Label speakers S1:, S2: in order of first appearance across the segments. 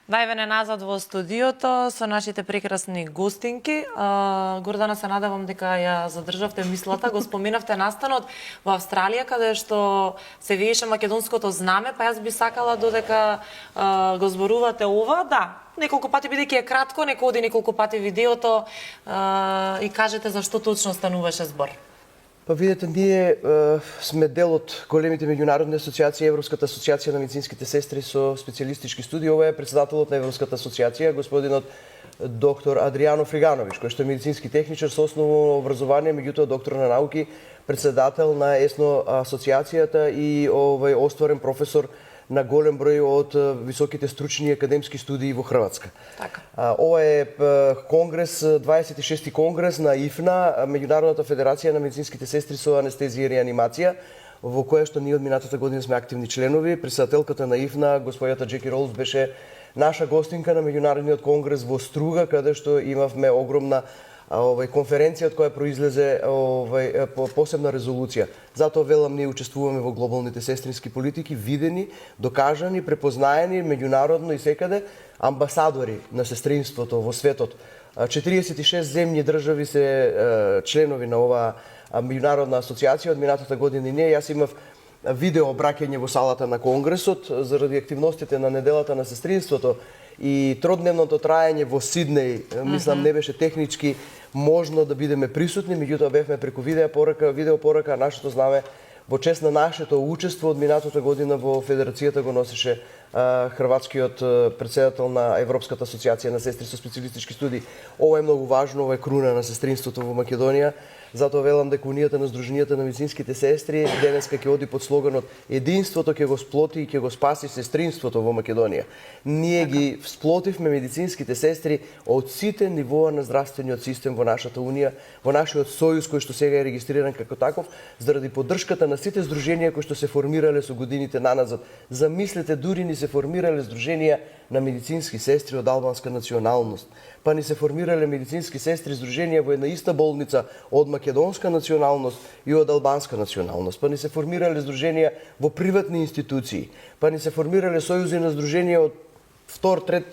S1: Највене назад во студиото со нашите прекрасни гостинки. Гордана, се надевам дека ја задржавте мислата, го споменавте настанот во Австралија, каде што се виеше македонското знаме, па јас би сакала додека го зборувате ова, да, неколку пати, бидејќи е кратко, нека оди неколку пати видеото и кажете за што точно стануваше збор.
S2: Па видете, ние сме дел од големите меѓународни асоциации, Европската асоциација на медицинските сестри со специјалистички студии. Ова е претседателот на Европската асоциација, господинот доктор Адријано Фригановиќ, кој што е медицински техничар со основно образование, меѓутоа доктор на науки, претседател на ЕСНО асоциацијата и остварен професор на голем број од високите стручни академски студии во Хрватска.
S1: Така.
S2: Ова е конгрес, 26-ти конгрес на ИФНА, Меѓународната федерација на медицинските сестри со анестезија и реанимација, во која што ние од минатата година сме активни членови. Претседателката на ИФНА, господјата Джеки Роуз, беше наша гостинка на меѓународниот конгрес во Струга, каде што имавме огромна конференција од која произлезе посебна резолуција. Затоа велам, ние учествуваме во глобалните сестрински политики, видени, докажани, препознаени меѓународно и секаде амбасадори на сестринството во светот. 46 земји држави се членови на оваа меѓународна асоциација од минатата година и ние. Јас имав видео обраќање во салата на конгресот заради активностите на неделата на сестринството и тродневното траење во Сиднеј, мислам не беше технички можно да бидеме присутни, меѓутоа бевме преку видеопорака, нашето знаме во чест на нашето учество од минатата година во Федерацијата го носеше хрватскиот претседател на Европската асоциација на сестри со специјалистички студии. Ова е многу важно, ова е круна на сестринството во Македонија. Затоа велам дека Унијата на Сдруженијата на медицинските сестри денеска ќе оди под слоганот единството ќе го сплоти и ќе го спаси сестринството во Македонија. Ние ги сплотивме медицинските сестри од сите нивоа на здравствениот систем во нашата Унија, во нашиот сојуз кој што сега е регистриран како таков, заради поддршката на сите здруженија кои што се формирале со годините наназад. Замислете, дури ни се формирале здруженија на медицински сестри од албанска националност, па ни се формирале медицински сестри здруженија во една иста болница од македонска националност и од албанска националност, па ни се формирале здруженија во приватни институции, па ни се формирале сојузи на здруженија од втор, трет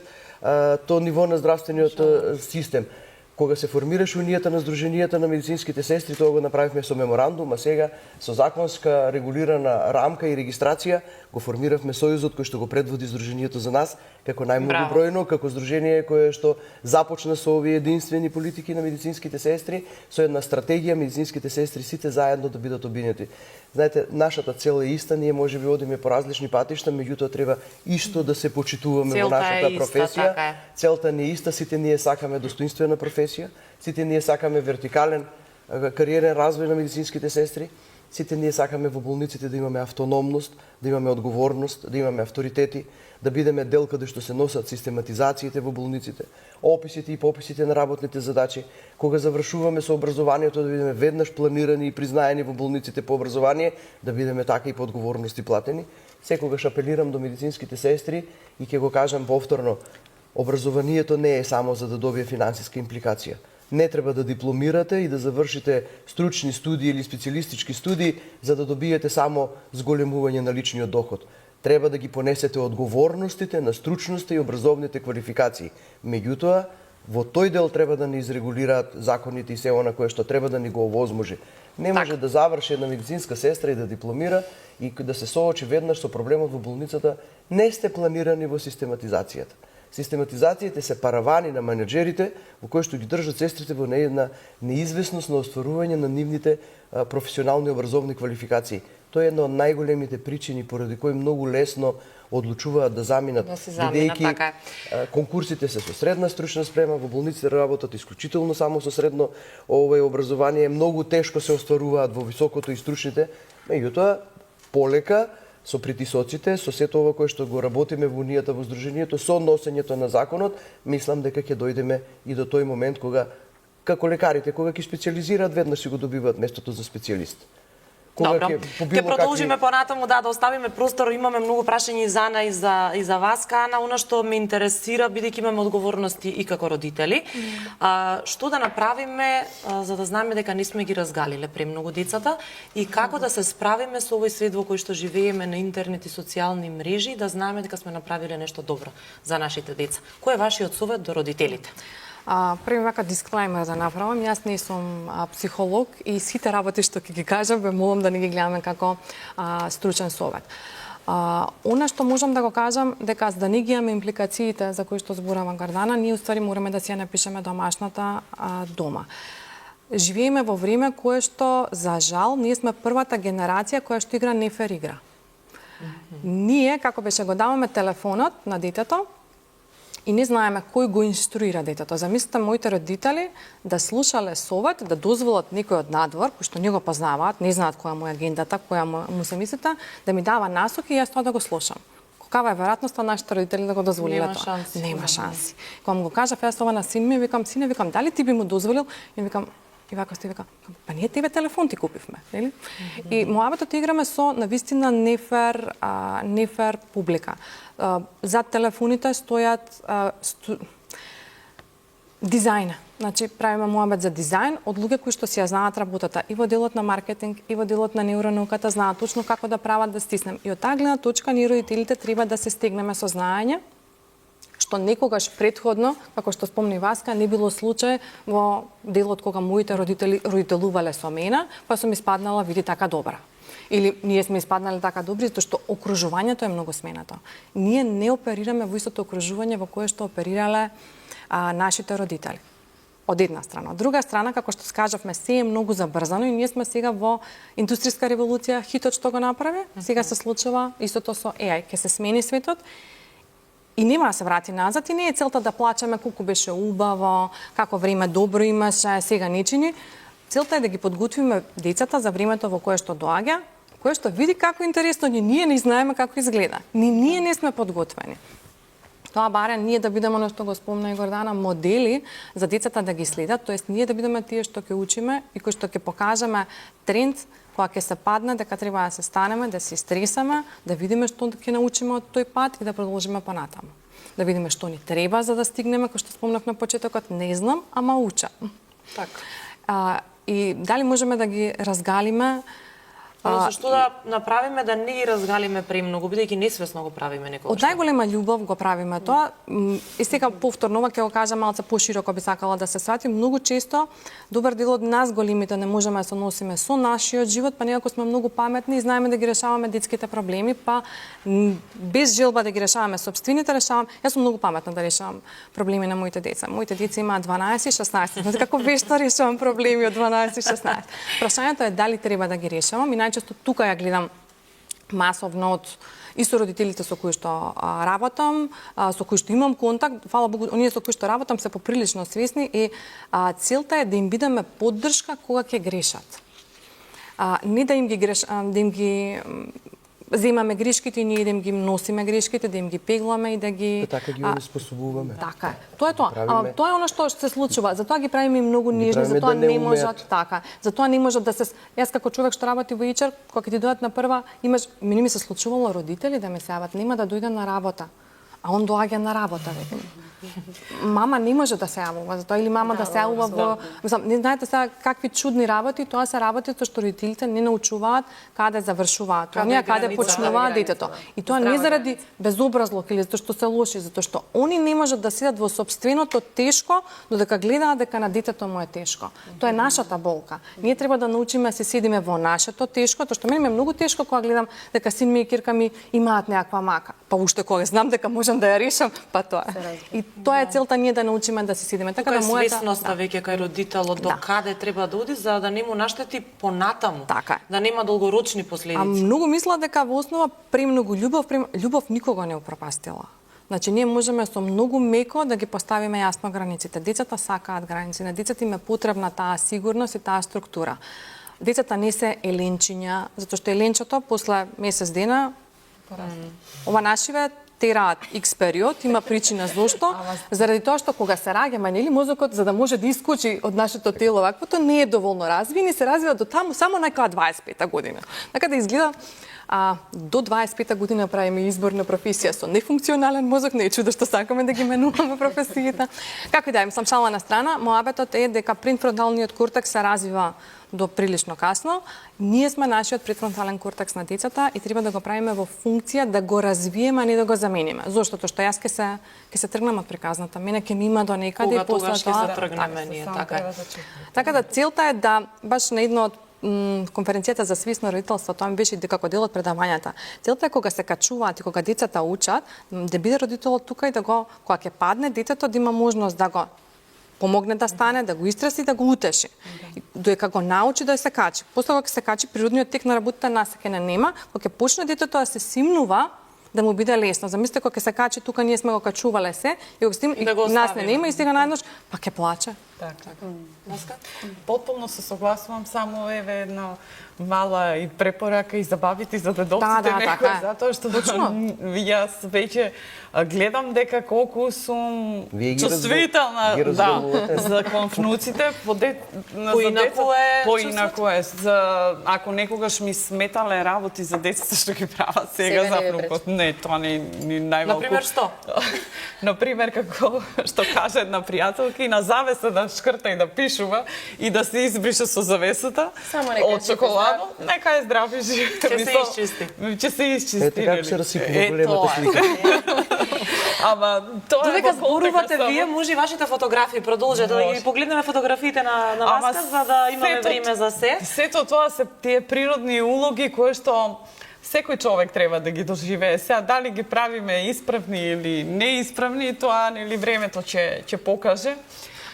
S2: то ниво на здравствениот систем. Кога се формираше Унијата на Сдруженијата на медицинските сестри, тоа го направивме со меморандум, а сега со законска регулирана рамка и регистрација го формиравме сојузот кој што го предводи Сдруженијето за нас како најмногобројно, како здружение кое што започна со овие единствени политики на медицинските сестри, со една стратегија медицинските сестри сите заедно да бидат обвинети. Знаете, нашата цел е иста, ние можеби одиме по различни патишта, меѓутоа треба исто да се почитуваме во нашата професија. Целта не е иста, сите ние сакаме достоинствена професија, сите ние сакаме вертикален кариерен развој на медицинските сестри, сите ние сакаме во болниците да имаме автономност, да имаме одговорност, да имаме авторитети, да бидеме дел каде што се носат систематизациите во болниците, описите и пописите на работните задачи. Кога завршуваме со образованието, да бидеме веднаш планирани и признаени во болниците по образование, да бидеме така и по одговорност и платени. Секогаш апелирам до медицинските сестри и ќе го кажам повторно, образованието не е само за да добие финансиска импликација. Не треба да дипломирате и да завршите стручни студии или специјалистички студии за да добиете само зголемување на личниот доход. Треба да ги понесете одговорностите на стручноста и образовните квалификации. Меѓутоа, во тој дел треба да ни изрегулираат законите и се она кое што треба да ни го овозможи. Не може да заврши една медицинска сестра и да дипломира и да се соочи веднаш со проблемот во болницата, не сте планирани во систематизацијата. Систематизациите се паравани на менеджерите во кои што ги држат сестрите во една неизвестност на остварување на нивните професионални образовни квалификации. Тоа е една од најголемите причини поради кои многу лесно одлучуваат да заминат, бидејќи конкурсите се со средна стручна спрема, во болниците работат исклучително само со средно образование, многу тешко се остваруваат во високото и стручните, меѓутоа полека со притисоците, со сето ова кое што го работиме во Унијата во Сдруженијето, со носењето на законот, мислам дека ќе дојдеме и до тој момент кога, како лекарите, кога ќе специјализираат, веднаш си го добиваат местото за специјалист.
S1: Добро,
S2: ќе
S1: ќе продолжиме понатаму, да оставиме простор, имаме многу прашања и за Ана и за вас, Ана, она што ме интересира, бидејќи имаме одговорности и како родители, што да направиме за да знаеме дека не сме ги разгалиле премногу децата и како да се справиме со овој свет во кој што живееме на интернет и социјални мрежи, да знаеме дека сме направиле нешто добро за нашите деца. Кој е вашиот совет до родителите?
S3: Први вака дисклеймер да направам, јас не сум психолог и сите работи што ќе ги кажам, ве молам да не ги гледаме како стручен совет. Она што можам да го кажам, дека за да не ги имаме импликациите за кои што зборува Гордана, ние уствари мораме да си ја напишеме домашната дома. Живееме во време кое што, за жал, ние сме првата генерација која што игра нефер игра. Ние, како беше, го даваме телефонот на детето, и не знаеме кој го инструира детето. Замислете моите родители да слушале совет, да дозволат некој од надвор, кој што не го познаваат, не знаат која му е агендата, која му се мислите, да ми дава насоки и јас тоа да го слушам. Каква е веројатноста нашите родители да го дозволиле тоа? Нема шанси. Кога му го кажав јас ова на син ми, викам, сине, дали ти би му дозволил? И викам, и вака сте вика, па ние тебе телефон ти купивме, нели? И моабетот играме со навистина нефер публика. Зад телефоните стојат дизајн. Значи, правиме моабет за дизајн од луѓе кои што си ја знаат работата и во делот на маркетинг, и во делот на невронауката, знаат точно како да прават да стиснем. И од таа гледна точка, ние родителите треба да се стегнеме со знаење, што некогаш предходно, како што спомни Васка, не било случај во делот кога моите родители родителувале со мене, па сум испаднала, види, така добра. Или ние сме испаднале така добри, затоа што окружувањето е многу сменато. Ние не оперираме во истото окружување во кое што оперирале нашите родители. Од една страна. Од друга страна, како што скажавме, се е многу забрзано и ние сме сега во индустријска револуција, хитот што го направи, сега се случува истото со AI, ќе се смени светот. И нема да се врати назад и не е целта да плачеме колку беше убаво, како време добро имаше, сега не чини. Целта е да ги подготвиме децата за времето во кое што доаѓа, кое што види како интересно, ние не знаеме како изгледа. Ние не сме подготвени. Тоа барем ние да бидеме, оно што го спомна и Гордана, модели за децата да ги следат, тоест ние да бидеме тие што ќе учиме и кои што ќе покажеме тренд кога ќе се падне, дека треба да се станеме, да се стресаме, да видиме што ќе научиме од тој пат и да продолжиме понатаму. Да видиме што ни треба за да стигнеме, кој што спомнав на почетокот, не знам, ама учам.
S1: Така.
S3: И дали можеме да ги разгалиме?
S1: Зашто да направиме да не ги разгалиме премногу, бидејќи несвесно го правиме некогаш.
S3: Од најголема љубов го правиме тоа. И сега повторно ќе го кажам малце пошироко би сакала да се свати. Многу често добар дел од нас големите не можеме да се носиме со нашиот живот, па некако сме многу паметни и знаеме да ги решаваме детските проблеми, па без желба да ги решаваме сопствените решавам. Јас сум многу паметна да решавам проблеми на моите деца. Моите деца имаат 12 и 16. Знаете како вешто решавам проблеми од 12 и 16. Прашањето е дали треба да ги решавам и најчесто тука ја гледам масовно од и со родителите со кои што работам, со кои што имам контакт, фала Богу, оние со кои што работам се поприлично свесни и целта е да им бидеме поддршка кога ќе грешат. Не да им ги земаме грешките и ние да им ги носиме грешките, да им ги пегламе и да ги
S2: така ги онеспособуваме.
S3: Така е. Тоа е тоа. Ама тоа е она што се случува. Затоа ги правиме многу нежни, затоа не можат така. Затоа не можат да се Јас како човек што работи во HR, кога ќе ти дојдат на прва, мене ми се случувало родители да ме се јават, нема да дојде на работа. А он доаѓа на работа веќе. Мама не може да се јавува за тоа или мама да се јавува во не знаете сега какви чудни работи, тоа се работи што родителите не научуваат каде завршуваат, оние каде почнуваат детето. И тоа не заради безобразлук или затоа што се лоши, затоа што они не можат да седат во сопственото тешко, додека гледаат дека на детето му е тешко. Тоа е нашата болка. Ние треба да научиме да се седиме во нашето тешко, тоа што мене е многу тешко кога гледам дека син ми и кирка ми имаат некаква мака. Па уште кога знам дека можам да ја решам, па тоа е. И тоа е целта ние да научиме да се седиме. Така да
S1: мојата свесноста веќе кај родителот до каде треба да оди за да не му наштети понатаму.
S3: Така.
S1: Да нема долгорочни последици.
S3: А многу мислам дека во основа премногу љубов никога не упропастила. Значи ние можеме со многу меко да ги поставиме јасно границите. Децата сакаат граници, на децата им е потребна таа сигурност и таа структура. Децата не се еленчиња, затоа што еленчето после месец дена ова нашиве тераат X период, има причина зошто, заради тоа што кога се раѓаме, нели мозокот за да може да искочи од нашето тело ваквото не е доволно развин и се развива до таму само некоја 25-та година. Така да изгледа до 25-та година правиме избор на професија со нефункционален мозок, не е чудо што сакаме да ги менуваме професиите. Како и да е, мислам шала на страна, моабетот е дека префронталниот кортекс се развива до прилично касно. Ние сме нашиот префронтален кортекс на децата и треба да го правиме во функција да го развиеме, а не да го замениме. Зошто? Тоа што јас ќе се тргнам од приказната. Мене ќе ми има до некаде и после
S1: ќе се тргнеме ние, така е.
S3: Така да целта е да баш на едно од конференцијата за свисно родителство, тоа ми беше како дел од предавањата. Целта е кога се качуваат и кога децата учат, да биде родителот тука и да го, кога ќе падне детето, да има можност да го помогне да стане, да го истраси, да го утеши. Додека го научи да се качи. После кога се качи, природниот тек на работата насекане нема, кога ќе почне детето да се симнува, да му биде лесно. Замислете кога се качи тука, ние сме го качувале се, и кога нас не нема и сега најднаш па ќе плаче.
S4: Така. Потполно се согласувам, само еве една мала и препорака и за бабите и за дедовците некој, затоа што јас веќе гледам дека колку сум чувствителна за внуците, поинаку е. Ако некогаш ми сметале работи за децата што ги прават сега за внукот, не, тоа не најмалку.
S1: Например, што?
S4: Например, како што каже една пријателка, и на завеса да шкрта и да пишува и да се избрише со завесата од чоколадо, нека е здрав и жив.
S1: Ќе се изчисти.
S4: Ќе се изчисти.
S2: Ете како се расипува големата слика.
S4: Ама тоа е
S1: додека зборувате вие, може и вашите фотографии продолжете да ги погледнеме фотографиите на Васка за да имаме време за се.
S4: Сето тоа се тие природни улоги кои што секој човек треба да ги доживее. Сега дали ги правиме исправни или неисправни, тоа нели времето ќе покаже.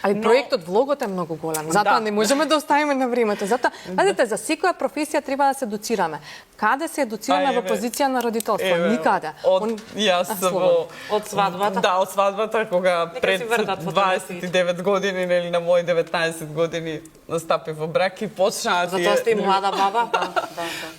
S3: Али проектот влогот е многу голем. Затоа не можеме да оставиме на времето. Затоа, видите, за секоја професија треба да се едуцираме. Каде се едуцираме во позиција на родителство? Никаде.
S4: Јас
S1: од свадбата.
S4: Да, од свадбата кога пред 29 години или на мои 19 години настапив во брак и почнаа тие.
S1: Затоа сте и млада баба.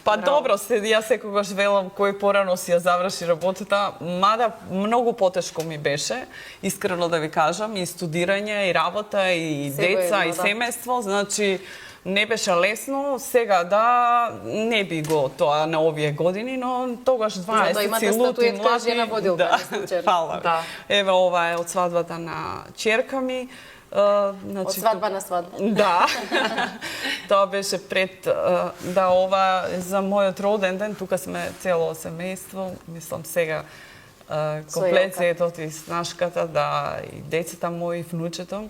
S4: Па добро, јас секогаш велам кој порано си ја заврши работата, мада многу потешко ми беше, искрено да ви кажам, и студирање, и работа, и деца, и семејство, значи не беше лесно. Сега не би го тоа на овие години, но тогаш 20 си лути млади.
S5: Жена водилка,
S4: фала. Еве ова е од свадбата на ќерка ми.
S5: Од свадба на свадба.
S4: Да. Тоа беше пред ова за мојот роден ден, тука сме цело семејство, мислам сега комплецетот и снашката, и децата мои, внучето.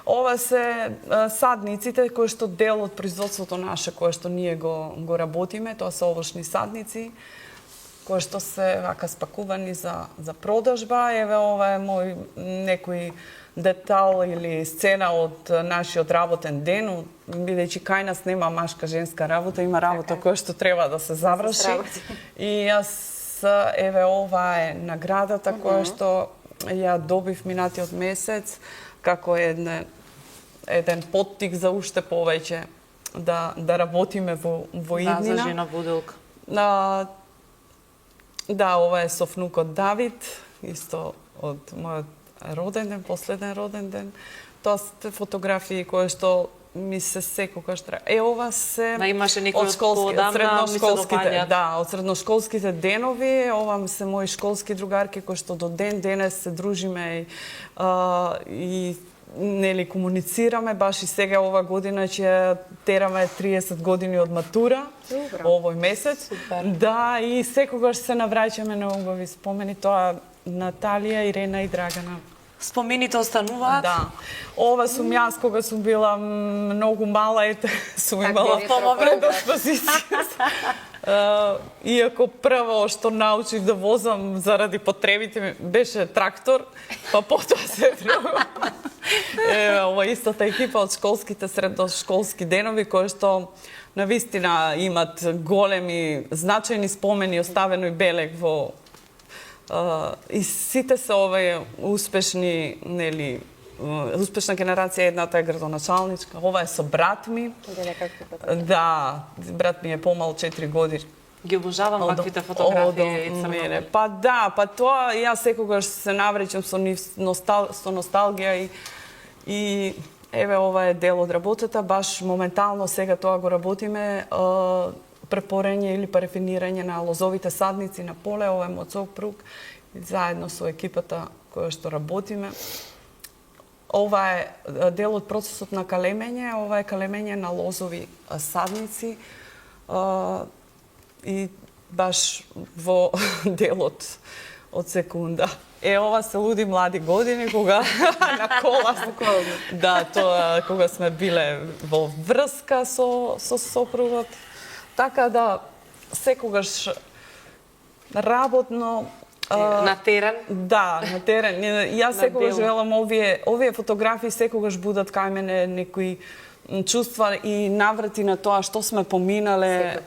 S4: Ова се садниците кои што дел од производството наше, кое што ние го работиме, тоа се овошни садници, кои што се вака спакувани за продажба. Еве ова е мој некој детал или сцена од нашиот работен ден, бидејќи кај нас нема машка женска работа, има работа која што треба да се заврши. И јас еве ова е наградата која што ја добив минатиот месец како еден поттик за уште повеќе да работиме во иднина.
S1: За жена водилка.
S4: Да, ова е со внукот Давид, исто од мојот роден ден, последен роден ден. Тоа се фотографии кои што ми се секогаш ова се
S1: имаше некој
S4: од средношколските, од средношколските денови. Ова се мои школски другарки кои што до ден денес се дружиме и нели комуницираме. Баш и сега ова година ќе тераме 30 години од матура. Овој месец. Да, и секогаш се навраќаме на убави спомени. Тоа Наталија, Ирена и Драгана.
S1: Спомените остануваат?
S4: Да. Ова сум јас кога сум била многу мала, сум имала предиспозиција. Иако прво што научив да возам заради потребите ми беше трактор, па потоа се друго. Ова истата екипа од школските средношколски денови кои што навистина имат големи значајни спомени, оставено и белег во и сите се овие успешни, нели, успешна генерација, едната е градоначалничка, ова е со брат ми. Да, брат ми е помал 4 години
S1: Ги обожавам ваквите фотографии и
S4: мене.
S1: црно.
S4: Па да, па тоа јас секогаш се навречам со носталгија и еве ова е дел од работата, баш моментално сега тоа го работиме, препорење или парфинирање на лозовите садници на поле, ова е моцов пруг, заедно со екипата која што работиме. Ова е дел од процесот на калемење, ова е калемење на лозови садници и баш во делот од секунда. Ова се луди млади години кога на кола. Да, тоа кога сме биле во врска со сопругот. Така да секогаш работно
S1: На терен?
S4: Да, на терен. Јас секогаш велам овие фотографии секогаш будат кај мене некои чувства и наврати на тоа што сме поминале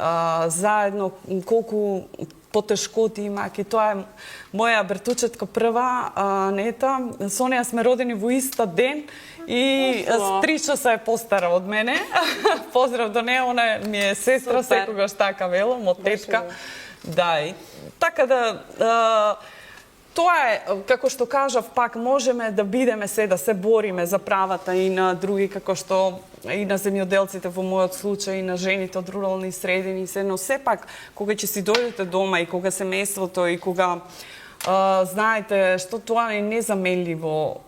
S4: заедно, колку потешкоти имајќи. Тоа е моја братучетка прва, Нета. Со неја сме родени во иста ден и 3 часа е постара од мене. Поздрав до неја, она ми е сестра, секогаш така велам, од тетка. Да, и така да тоа е, како што кажав, пак можеме да бидеме да се бориме за правата и на други, како што и на земјоделците во мојот случај, и на жените од рурални средини, но сепак, кога ќе си дојдете дома и кога семејството и кога знаете што тоа е незаменливо,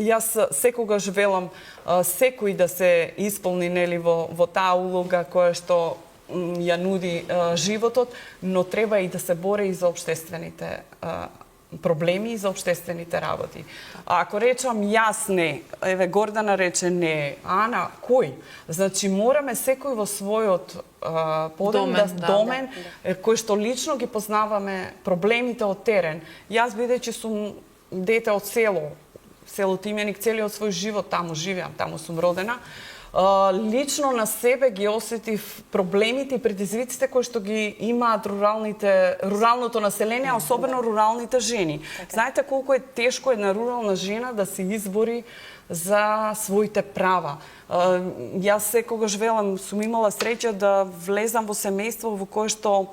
S4: јас секогаш велам секој да се исполни нели во таа улога која што ја нуди животот, но треба и да се бори и за општествените проблеми и за општествените работи. Ако речам јас не, еве Гордана рече не, Ана, кој? Значи мораме секој во својот домен, кој што лично ги познаваме проблемите од терен. Јас бидејќи сум дете од село Тимјаник, целиот свој живот таму живеам, таму сум родена, лично на себе ги осетив проблемите и предизвиците кои што ги имаат руралното население, особено руралните жени. Знаете колку е тешко една рурална жена да се избори за своите права. Јас секогаш велам, сум имала среќа да влезам во семејство во кое што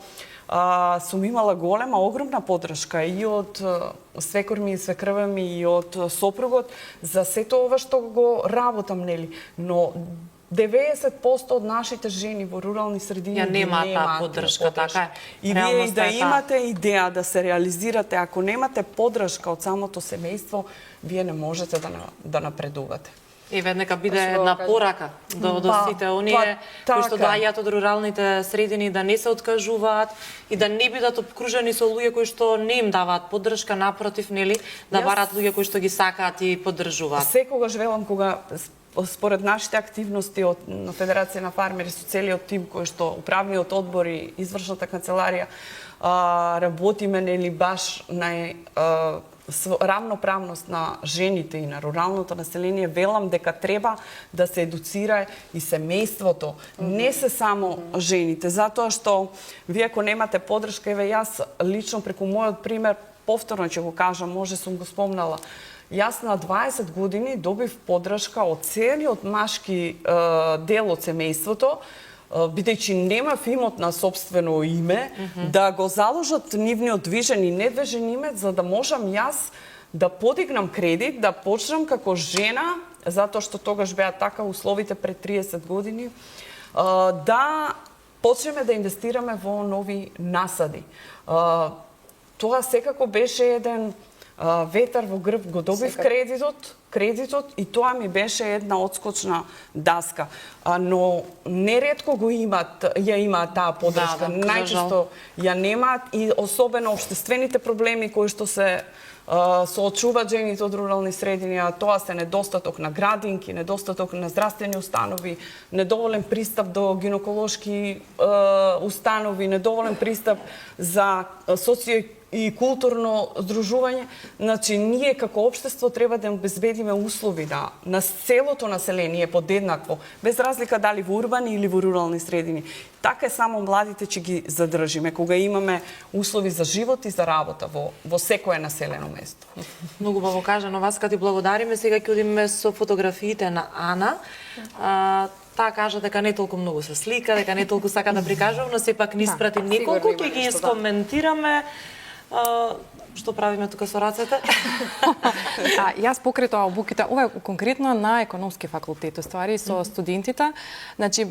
S4: сум имала голема, огромна подршка и од свекор ми и свекрва ми и од сопругот за сето ова што го работам, нели. Но 90% од нашите жени во рурални средини
S1: немаат таа подршка, така е.
S4: И вие и да имате идеја да се реализирате, ако немате подршка од самото семејство, вие не можете да напредувате.
S1: И веднека биде една порака до сите оние кои што доаѓаат од руралните средини да не се откажуваат и да не бидат обкружени со луѓе кои што не им даваат поддршка, напротив, нели, да барат луѓе кои што ги сакаат и поддржуваат.
S4: Секогаш велам кога според нашите активности од Федерација на фармери со целиот тим кој што управниот одбор и извршната канцеларија работиме нели баш на рамноправност на жените и на руралното население, велам дека треба да се едуцира и семејството, не се само жените, затоа што вие ако немате поддршка, еве јас лично преку мојот пример, повторно ќе го кажам, може сум го спомнала, јас на 20 години добив поддршка од целиот машки дел од семејството, бидејќи немав имот на сопствено име, да го заложат нивниот движен и недвижен имет, за да можам јас да подигнам кредит, да почнам како жена, затоа што тогаш беа така условите пред 30 години, да почнеме да инвестираме во нови насади. Тоа секако беше еден ветар во грб, го добив кредитот и тоа ми беше една одскочна даска. Но неретко ја имаат таа поддршка, најчесто ја немаат и особено општествените проблеми кои што се соочуваат жените од рурални средини, а тоа се недостаток на градинки, недостаток на здравствени установи, недоволен пристап до гинеколошки установи, недоволен пристап за социо и културно здружување. Значи, ние како општество треба да обезбедиме услови на целото население подеднакво, без разлика дали во урбани или во рурални средини. Така е само младите ќе ги задржиме, кога имаме услови за живот и за работа во секое населено место.
S1: Многу баво кажано, вас кога ти благодариме, сега ќе одиме со фотографиите на Ана. таа кажа дека не толку многу се слика, дека не толку сака да прикажува, но сепак ни испрати неколку,
S5: сигурно
S1: ќе
S5: има
S1: ги
S5: нешто, да.
S1: искоментираме. Што правиме тука со рацете?
S3: Јас покрај тоа обуките, ова е конкретно на економски факултет, ствари со студентите. Значи,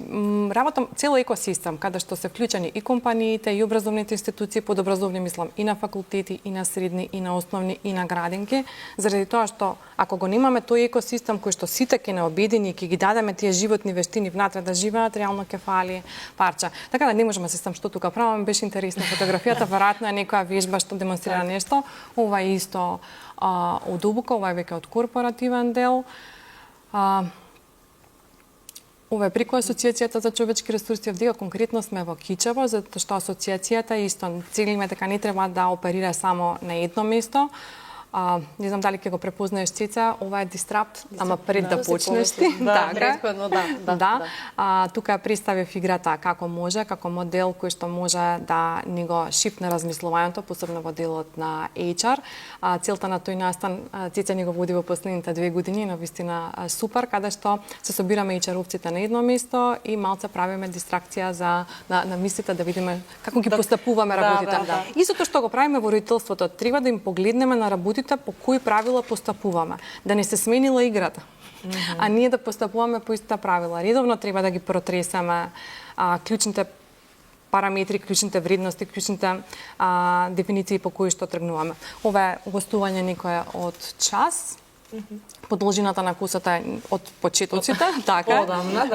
S3: работам цел екосистем, каде што се вклучени и компаниите, и образовните институции, подобразовни мислам, и на факултети, и на средни, и на основни, и на градинки, заради тоа што ако го немаме тој екосистем кој што сите ќе не обедини, ќе ги дадеме тие животни вештини внатре да живеат, реално ќе фали парче. Така да не можеме да се сам што тука правам, беше интересна фотографијата, веројатно е некоја вежба што демонстрира нешто. Ова е исто од обука, ова е веќе од корпоративен дел. Ова е преку Асоциацијата за човечки ресурси, овдека конкретно сме во Кичево, затоа што асоциацијата исто целиме дека не треба да оперира само на едно место. Не знам дали ќе го препознаеш, Цеца, ова е Disrupt, ама пред да почнеш ти.
S5: Претходно, да.
S3: Тука представив играта како може, како модел кој што може да ни го шифне размислувањето, посебно во делот на HR. Целта на тој настан Цеца ни го води во последните 2 години, навистина супер, каде што се собираме HR-овците на едно место и малце правиме дистракција на мислите да видиме како ги постапуваме работите. Истото што го правиме во родителството, треба да им погледнеме на работите по кои правила постапуваме, да не се сменила играта. А ние да постапуваме по истите правила. Редовно треба да ги протресаме клучните параметри, клучните вредности, клучните дефиниции по кои што тргнуваме. Ова е гостување некое од час. Продолжината на кусата е од почетоците, така.
S1: Одамна,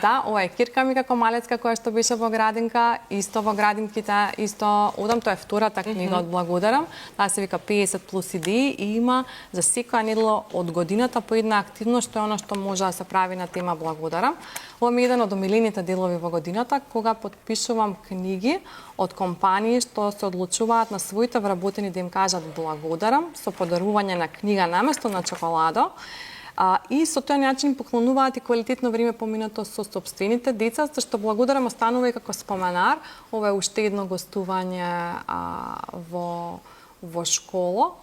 S3: да, ова е Кирка ми како малецка која што беше во градинка, исто во градинките, исто одам, тоа е втората книга од Благодарам. Таа се вика 50 плюс идеи и има за секоја недела од годината по една активност што е она што може да се прави на тема Благодарам. Ова ми е еден од омилените делови во годината, кога потпишувам книги од компании што се одлучуваат на своите вработени да им кажат благодарам со подарување на книга наместо на чоколадо. И со тој начин поклонуваат и квалитетно време поминато со сопствените деца, зашто благодарам останува и како споменар. Ова е уште едно гостување во школа.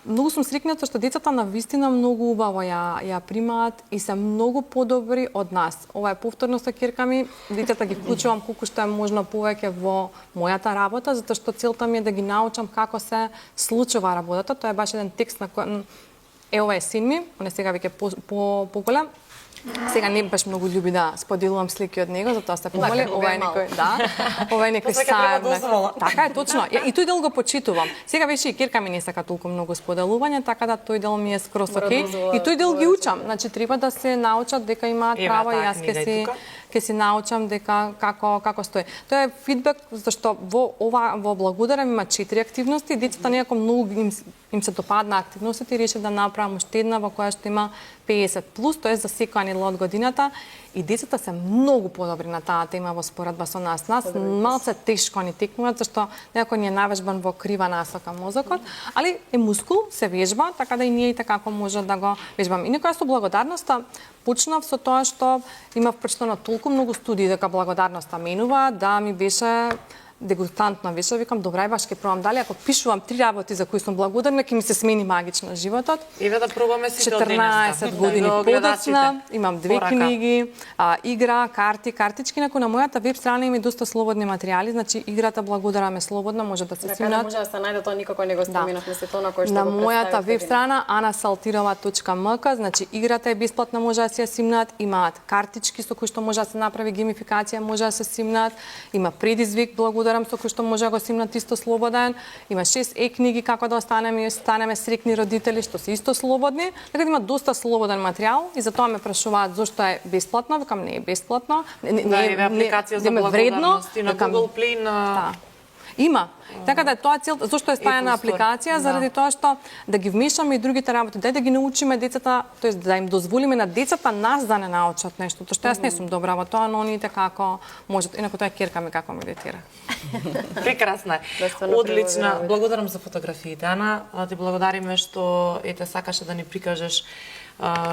S3: Многу сум срекната што децата на вистина многу убаво ја примаат и се многу подобри од нас. Ова е повторно со Кирка ми, децата ги вклучувам колку што е можно повеќе во мојата работа, затоа што целта ми е да ги научам како се случува работата. Тоа е баш еден текст на кој ова е син ми, он е сега веќе поголем. Сега не баш многу љуби да споделувам слики од него, затоа се помоли. Ова е некој, ова е некој сајм. Така е, точно. И тој дел го почитувам. Сега веќе и Кирка ми не сака толку многу споделување, така да тој дел ми е скроз окей. И тој дел ги учам. Значи треба да се научат дека имаат право и јас ќе си научам дека како стои. Тоа е фидбек зашто во Благодарам има 4 активности, децата некако многу им се допадна активностите и реши да направам уште една во која што има 50 плюс, тоа е за секоја недела од годината и децата се многу подобри на таа тема во споредба со нас. Нас малце тешко ни текнуваат зашто некој ни е навежбан во крива насока мозокот, али е мускул, се вежба, така да и ние и така може да го вежбам. И некоја со благодарноста почнав со тоа што имав прочитано толку многу студии дека благодарноста менува, да ми беше дегустантно беше, викам, добра, баш ќе пробам дали, ако пишувам 3 работи за кои сум благодарна, ќе ми се смени магично животот.
S1: Еве да пробаме сите од
S3: 14 години подоцна, имам 2 книги, игра, карти, картички, на мојата веб страна има доста слободни материјали, значи играта Благодарам е слободна, може да се симнат.
S5: Може да се најде, тоа никако не го споменавме се тоа на кој што
S3: на
S5: го
S3: мојата веб страна anasaltirova.mk, значи играта е бесплатна, може да се ја симнат, имаат картички со кои што може да се направи геймификација, може да се симнат, има предизвик Благодарам со кој што може да го симнат исто слободен. Има 6 книги како да станеме срекни родители што се исто слободни. Така да има доста слободен материјал и затоа ме прашуваат зошто е бесплатно, викам не е бесплатно.
S1: Не е апликација за благодарност на Google Play на
S3: Има. Така да тоа цел зошто е стајана апликација заради тоа што да ги вмешаме и другите работи, да ги научиме децата, тоест да им дозволиме на децата нас да не научат нешто, тоа што јас не сум добра во тоа, но оние како можат, инаку тоа е Кирка ми како медитира.
S1: Прекрасна е. Одлична. Благодарам за фотографиите, Ана. Ти благодариме што ете сакаше да ни прикажеш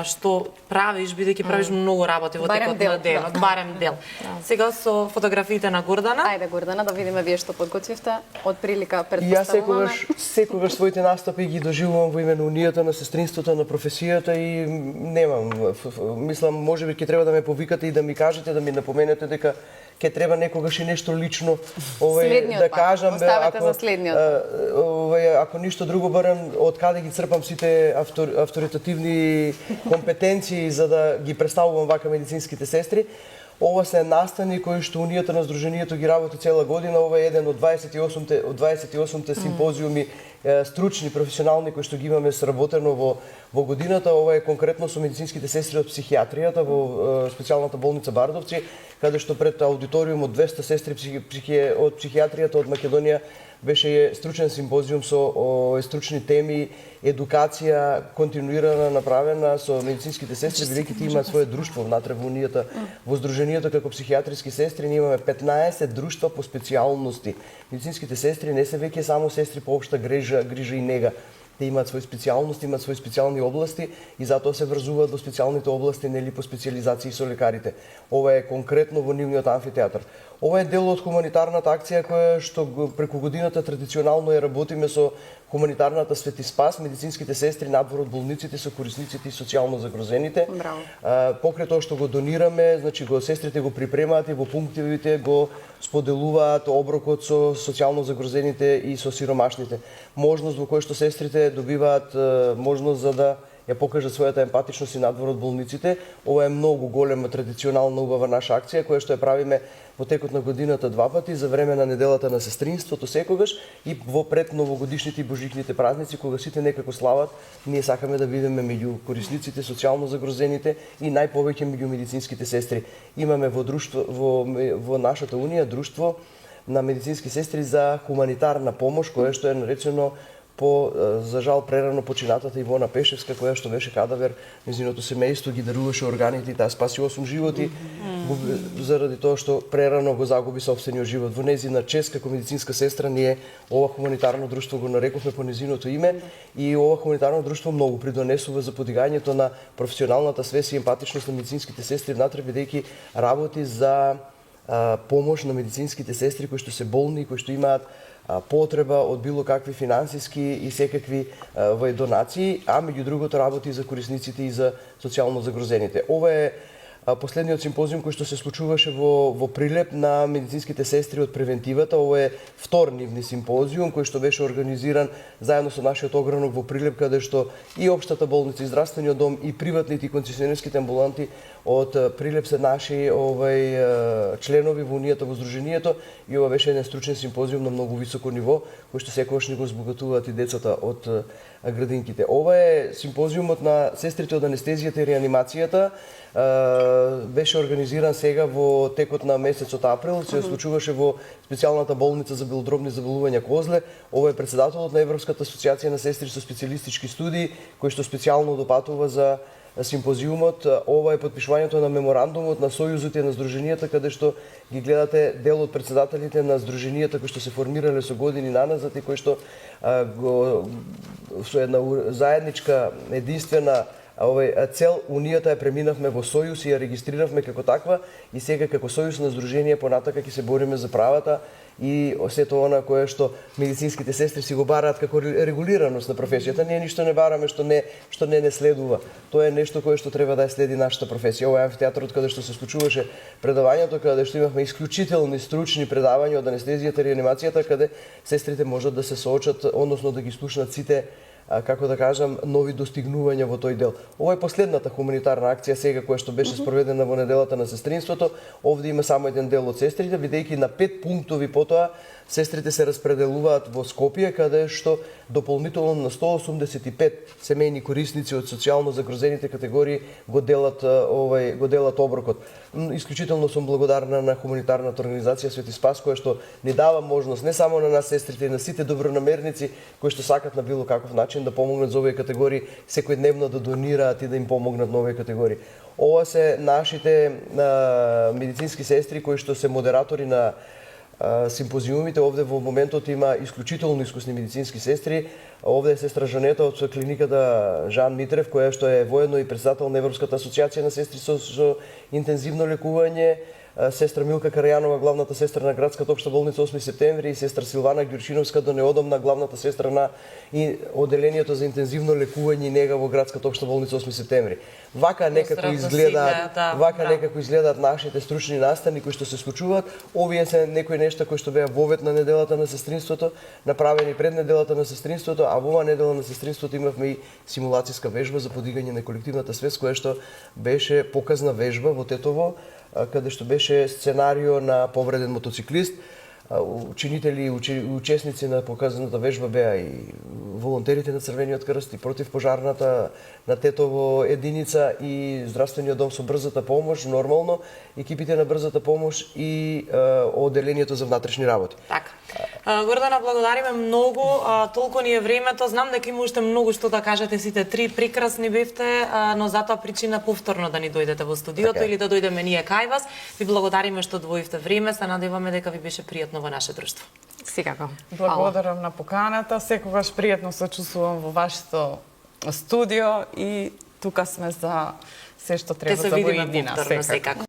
S1: што правиш, бидејќи правиш многу работи во
S5: Барем
S1: текот
S5: дел,
S1: на денот,
S5: да.
S1: барем дел. Сега со фотографиите на Гордана.
S5: Ајде Гордана да видиме вие што подготвивте од прилика
S2: И јас
S5: предпоставуваме.
S2: секогаш своите настапи ги доживувам во име на унијата, на сестринството, на професијата и немам. Мислам, можеби ќе треба да ме повикате и да ми кажете, да ми напоменете дека ќе треба некогаш и нешто лично
S5: Следниот
S2: да
S5: пат.
S2: кажам,
S5: Оставете за следниот
S2: ако ништо друго барем од каде ги црпам сите авторитативни компетенции за да ги представувам вака медицинските сестри. Ова се настани кои што Унијата на Сдруженијето ги работи цела година. Ова е еден од 28-те симпозиуми стручни, професионални кои што ги имаме сработено во годината. Ова е конкретно со медицинските сестри од психијатријата во специјалната болница Бардовци, каде што пред аудиториум од 200 сестри од психијатријата од Македонија беше стручен симпозиум со стручни теми, едукација континуирана направена со медицинските сестри, бидејќи тие имаат свое друштво внатре во Унијата, во Сдруженијето како психијатриски сестри. Ние имаме 15 друштва по специјалности. Медицинските сестри не се веќе само сестри по општа грижа и нега. Те имаат свои специјалности, имаат свои специјални области и затоа се врзуваат во специјалните области, нели по специјализации со лекарите. Ова е конкретно во нивниот амфитеатар. Ова е дел од хуманитарната акција која што преку годината традиционално ја работиме со хуманитарната Свети Спас, медицинските сестри надвор од болниците со корисниците и социјално загрозените.
S5: Браво.
S2: Покрај тоа што го донираме, значи сестрите го припремаат и во пунктивите го споделуваат оброкот со социјално загрозените и со сиромашните. Можност во која што сестрите добиваат можност за да ја покажат својата емпатичност и надвор од болниците. Ова е многу голема традиционална убава наша акција која што ја правиме во текот на годината 2 пати за време на неделата на сестринството секогаш и во пред новогодишните и божичните празници кога сите некако слават. Ние сакаме да бидеме меѓу корисниците, социјално загрозените и најповеќе меѓу медицинските сестри. Имаме во друштво во нашата унија друштво на медицински сестри за хуманитарна помош која што е наречено по за жал прерано починатата Ивона Пешевска, која што беше кадавер, нејзиното семејство ги даруваше органите и таа спаси 8 животи заради тоа што прерано го загуби сопствениот живот. Во нејзина чест како медицинска сестра ние ова хуманитарно друштво го нарековме по нејзиното име и ова хуманитарно друштво многу придонесува за подигањето на професионалната свест и емпатичност на медицинските сестри внатре, бидејќи работи за помош на медицинските сестри кои што се болни, кои што имаат потреба од било какви финансиски и секакви донации, а меѓу другото работи за корисниците и за социјално загрозените. Ова е последниот симпозиум кој што се случуваше во Прилеп на медицинските сестри од превентивата. Ова е втор нивни симпозиум кој што беше организиран заедно со нашиот огранок во Прилеп, каде што и општата болница, и здравствениот дом, и приватните и концесионерските амбуланти од Прилеп се наши членови во Унијата во Сдруженијето и ова беше еден стручен симпозиум на многу високо ниво, кој што секогаш ни го збогатуваат и децата од градинките. Ова е симпозиумот на сестрите од анестезијата и реанимацијата. Беше организиран сега во текот на месецот април, се случуваше во специјалната болница за белодробни заболувања Козле. Ова е претседателот на Европската асоциација на сестри со специјалистички студии, кој што специјално допатува за симпозиумот. Ова е подпишувањето на меморандумот на сојузите на Сдруженијата, каде што ги гледате дел од претседателите на Сдруженијата кои што се формирале со години наназад и кои што со една заедничка единствена цел Унијата ја преминавме во сојуз и ја регистриравме како таква и сега како сојуз на здружение понатака ќе се бориме за правата и сето она кое што медицинските сестри си го бараат како регулираност на професијата. Ние ништо не бараме што не следува. Тоа е нешто кое што треба да ја следи нашата професија. Ова е амфитеатарот каде што се случуваше предавањето, каде што имавме исклучителни стручни предавања од анестезијата и реанимацијата, каде сестрите можат да се соочат, односно да ги слушнат сите како да кажам, нови достигнувања во тој дел. Ова е последната хуманитарна акција сега која што беше спроведена во неделата на сестринството. Овде има само еден дел од сестрите, бидејќи на 5 пунктови потоа сестрите се распределуваат во Скопје, каде што дополнително на 185 семејни корисници од социјално загрозените категории го делат оброкот. Исклучително сум благодарна на хуманитарната организација Свети Спас, која што ни дава можност не само на нас сестрите, и на сите добронамерници кои што сакат на било каков начин да помогнат за овие категории, секојдневно да донираат и да им помогнат на овие категории. Ова се нашите медицински сестри кои што се модератори на симпозиумите. Овде во моментот има исклучително искусни медицински сестри. Овде е сестра Жанета од клиниката Жан Митрев, која што е воедно и председател на Европската асоциација на сестри со интензивно лекување, сестра Милка Карајанова, главната сестра на градската општа болница 8 септември и сестра Силвана Ѓурчиновска до неодамна главната сестра на оделението за интензивно лекување и нега во градската општа болница 8 септември. Вака некако изгледаат нашите стручни настани кои што се случуваат. Овие се некои нешта кои што беа во овет на неделата на сестринството, направени пред неделата на сестринството, а во оваа недела на сестринството имавме и симулацијска вежба за подигање на колективната свест, која што беше показна вежба во Тетово, каде што беше сценарио на повреден мотоциклист. Ученители и учесници на показаната вежба беа и волонтерите на Црвениот крст и противпожарната на Тетово единица и здравствениот дом со брзата помош, нормално, екипите на брзата помош и оделението за внатрешни работи.
S1: Така. Гордана, благодариме многу. Толку ни е времето. Знам дека има уште многу што да кажете сите три. Прекрасни бевте, но затоа причина повторно да ни дојдете во студиото
S2: така,
S1: или да дојдеме ние кај вас. Ви благодариме што одвоивте време. Се надеваме дека ви беше пријатно во наше друштво.
S3: Секако.
S4: Благодарам на поканата. Секогаш пријатно се чувствувам во вашето студио и тука сме за се што треба за во иднина.
S1: Повторно секако.